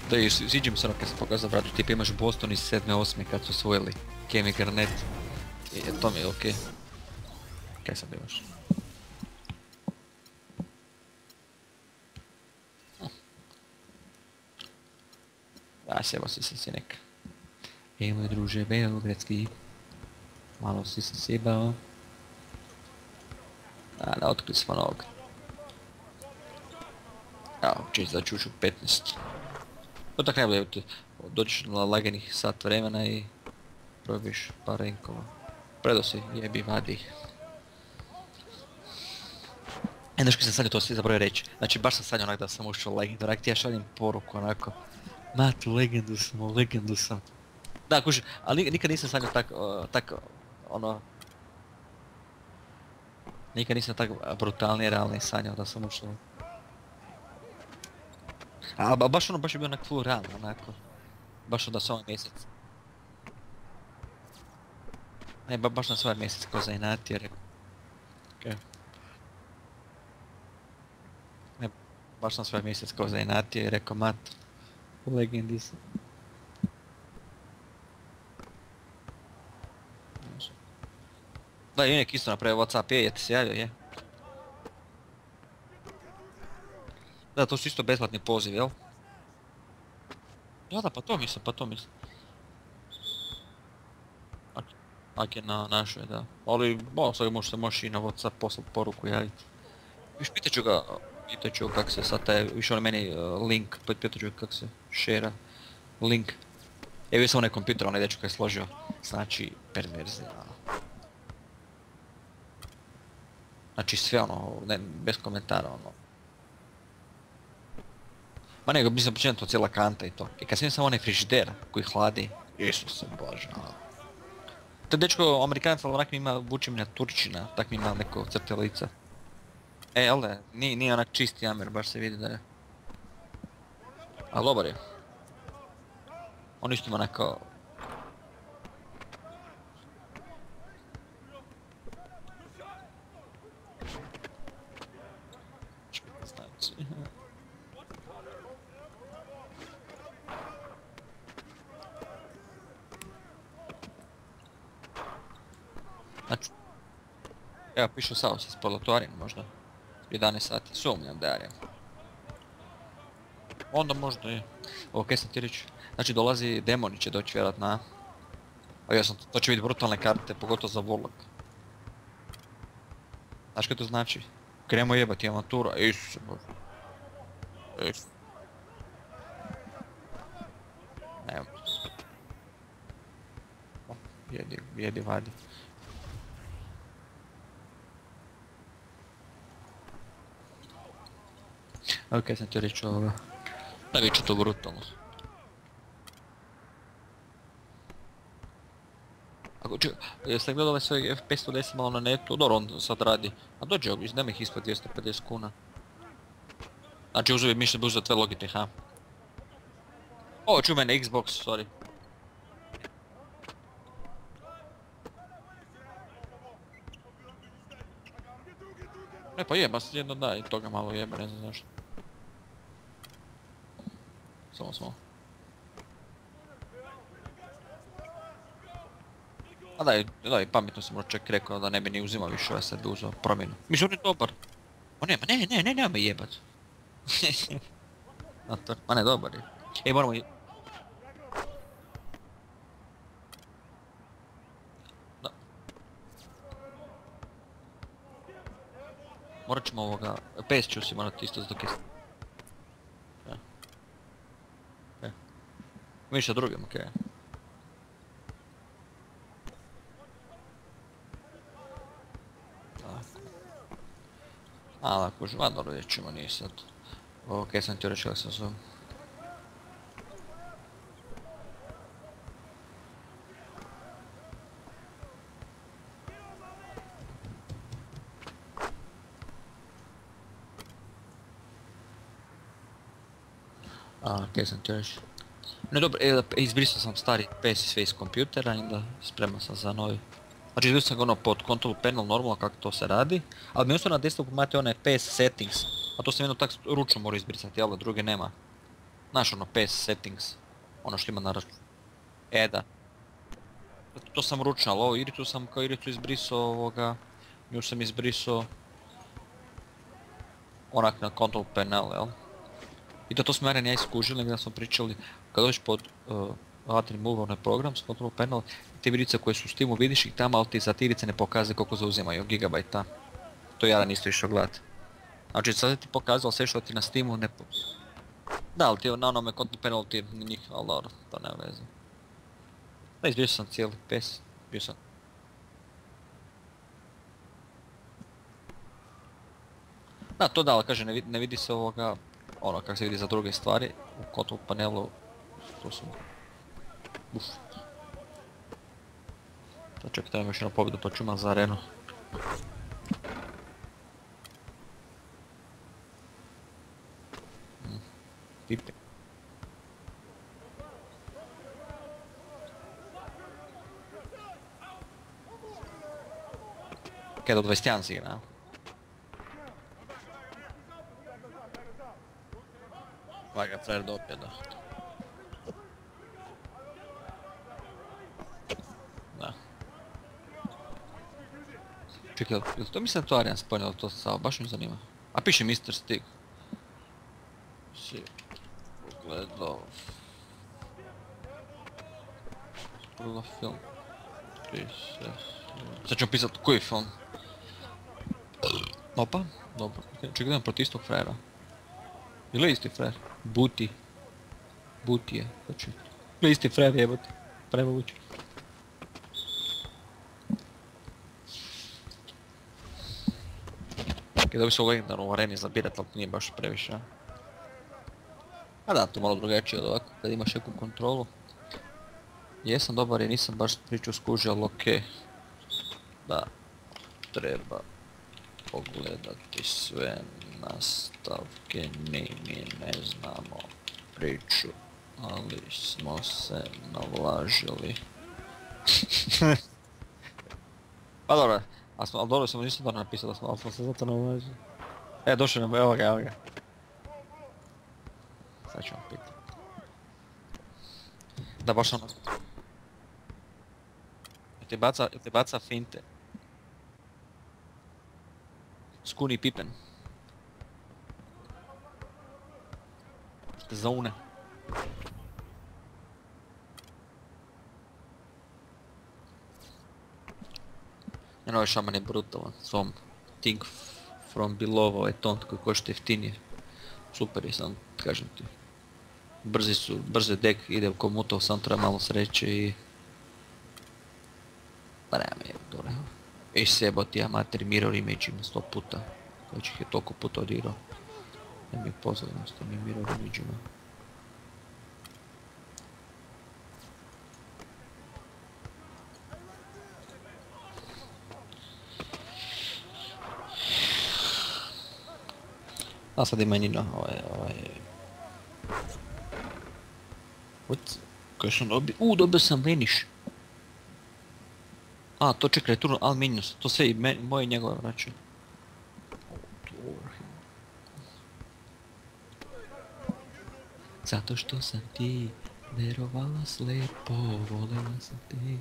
Da i sviđa mi se ono kad sam pokazao bratu, tipa imaš Boston iz 7-8 kad su osvojili Kemi Garnett. I to mi je okej. Kaj sad imaš? Da, sjebo si se Sinek. Ej moj druže beogradski. Malo si se sjebao. Da, otkrili smo novog. Evo, čeć da čuću 15. To tak najbolje, dođeš na laganih sat vremena i probiš par renkova. Predo si, jebi, vadi. Znaš koji sam sanjao, to svi zaboravio reći. Znači baš sam sanjao onak da sam ušao u legendu, onak ti ja šaljem poruku onako. Mat, u legendu sam. Da, kuži, ali nikad nisam sanjao tak, ono... Nikad nisam tak brutalnije, realnije sanjao da sam ušao. A baš ono, baš je bio onak full realno, onako. Baš onda s ovaj mjesec. Ne, baš na svoj mjesec ko zainatio, rekao. Okej. Ne, baš na svoj mjesec ko zainatio i rekao, mat, u legendi sam. Da, i Unik isto napravio Whatsapp, je ti se javio, je? Da, to su isto besplatni poziv, jel? Da, pa to mislim. Ak je na našoj, da. Ali, sad možeš i na Whatsapp poslati poruku, javiti. Viš, pitat ću ga kak se sad taj, više on meni link, pitat ću ga kak se share link. Evo je samo onaj kompjuter, onaj dečko je složio, znači perverzija. Znači sve ono, ne, bez komentara ono. Ma nego, mislim počinjem to cijela kanta i to. I kad sam samo onaj frižider koji hladi, Isuse Bože, ono. To dečko Amerikanac, ali onak mi ima, vuče mi na Turčina, tak mi ima neko crte lica. Jel da, nije onak čisti Amer, baš se vidi da je. Ali dobar je. On isto ima onako... Znači... Evo pišu Sao se spod Lotuarina možda. 11 sati, sumnjam da je. Onda možda je. Ovo kaj sam ti reći. Znači dolazi demoni će doći vjerojatno na... A ja sam, to će biti brutalne karte, pogotovo za Warlock. Znaš kaj to znači? Kremo jebati amatura, Isuse Bože. Evo. Jedi, vadi. Ok, sam ti reći ovoga. Da bit će to brutalno. Jeste gledali ovaj svoj FPS 110 malo na netu? Dobro, on sad radi. A dođe ovdje, nema ih ispod 250 kuna. Znači uzeo bi mišlje bi uzeo tve Logitech, ha? O, čuj mene, Xbox, sorry. Ne pa jeba se jedno da i toga malo jeba, ne znam zašto. Samo. A da i pametno sam čak rekao da ne bi ni uzimao više ovaj sad uzeo promjenu. Mislim on je dobar. O nema, nema me jebat. Ma ne, dobar je. Ej, moramo i... Da. Morat ćemo ovoga... PS ću si morati isto dok je... Miša drugim, okej. Ali ako žva dobro vidjet ćemo, nije sad. Okej, sam ti reći kako se zove. Okej, sam ti reći. Ne dobro, izbrisao sam stari PS sve iz kompjutera i onda spreman sam za novi. Znači izbrisao sam ga ono pod control panel normalno kako to se radi, ali mi ostao na desktopu imate one PS settings, a to sam jedno tak ručno morao izbrisati, jel da druge nema. Znaš ono PS settings, ono što ima na računu. E da. To sam ručno, ali ovo iricu sam kao iricu izbrisao ovoga. Nju sam izbrisao onak na control panel, jel? I to smo Aren i ja iskužili, da smo pričali, kad dođeš pod Add Remove onaj program s control panel, te irice koje su u Steamu vidiš ih tamo, ali ti za te irice ne pokazuje koliko zauzimaju gigabajta. To ja isto išao gledat. Znači sad ti pokazalo sve što ti na Steamu ne... Da, ali ti na onome control panelu ti njih, ali dobro, to nema veze. Da, izbrisao sam cijeli PES, bio sam... Da, to da, ali kaže, ne vidi se ovoga, ono kako se vidi za druge stvari, u control panelu, to su... Uf. Da, čekaj, trebam još jednu pobjedu pa ću imat za arenu. Pipe. Kaj do 21 si igra, a? Vaga, frajer dobije, da. Da. Čekaj, jel to mislim to Arjan spojnilo to sa, baš mi zanima. A piše Mr. Stig. Si pogledao... Pogledao film. Sad ćemo pisat koji film. Opa, dobro. Čekaj, gledam proti istog frajera. Ili isti frajer? Buti. Buti je, znači... Ili isti frajer jebote. Premoguće. Kada bi se u legendarnu areni zabirat, ali nije baš previše. A da, to malo drugačije od ovako, kad imaš neku kontrolu. Jesam dobar i nisam baš priču skužio, ali okej. Da, treba pogledati sve nastavke, ni mi ne znamo priču, ali smo se navlažili. Pa dobro, ali dobro sam nisam dobro napisao da smo, ali smo se zato navlažili. E, došao nam, evo ga. Sad ću vam pitati. Da baš ono... Jel ti baca finte? Skuni Pippen. Zone. Ovaj šaman je brutalan, svom Think from below, ovaj tont koji košta jeftinije. Super je, sam kažem ti. Brzi dek ide u komutov, sam treba malo sreće i... Pa nema je dobro. Iš se jebati, ja mater mirror image ima 100 puta. Već ih je toliko puta odigrao. Ne mi je pozadno s tim mirror image-ima. A sad ima njino, What? Kaj sam dobio? Dobio sam Vanish. A, to čekaj, return al minus, to sve i moje i njegove vraćaju. Zato što sam ti verovala slepo, volela sam ti.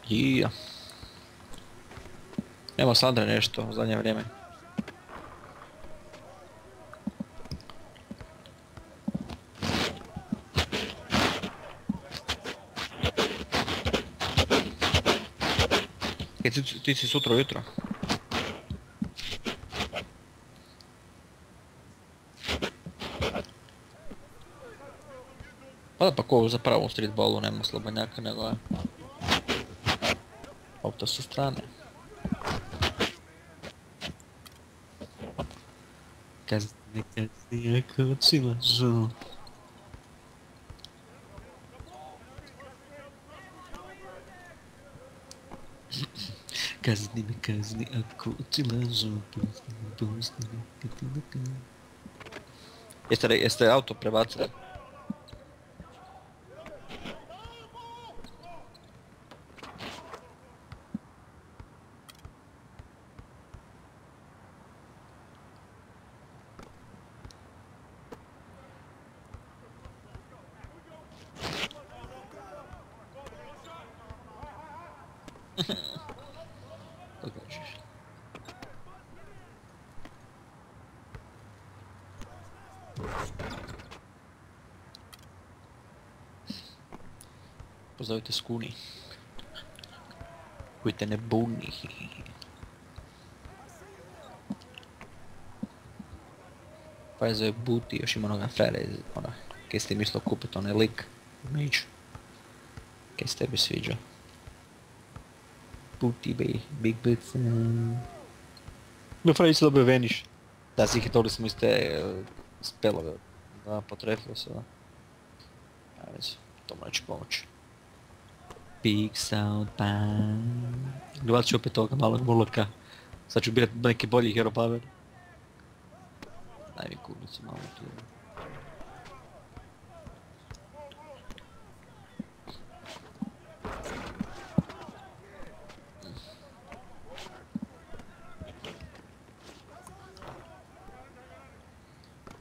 Yeah. Evo Sandra nešto u zadnje vrijeme. Ti si sutra ujutro? Pa ko zapravo u streetballu nema slobodnjaka nego je... Opta su strane. Kazni ako ci lažu. Kazni me kazni ako ti lažu. Jeste auto prebacili? Događaš. Pozovite Skuni. Koji te ne buni. Pa je zove Booty, još ima onoga frere iz ona, kaj ste mislio kupit onaj lik u Mage. Kaj se tebi sviđa. Booty bay, big boots. No frere se dobio Vanish. Da, si hitali smo iz te spelove. Da, potrefilo se da. Ja već, to mu neće pomoći. Big sound bang. Gledat ću opet toga malog murloka. Sad ću birat neki bolji hero power. Daj mi kurnicu malo tu.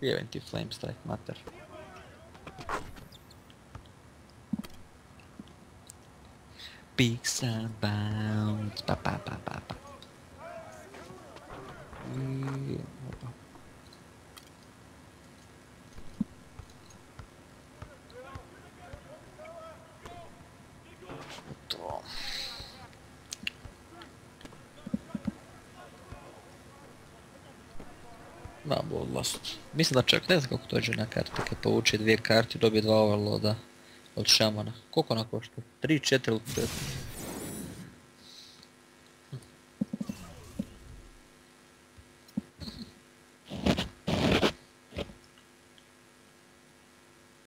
Jevem ti flame strike mater. Big sound bounce, pa pa pa pa pa. Opa. To. Ma bloodlust. Mislim da čak ne znam kako dođe na kartu, kad povuče 2 karte dobije 2 overloada od šamana. Koliko ona košta? 3, 4 ili 5?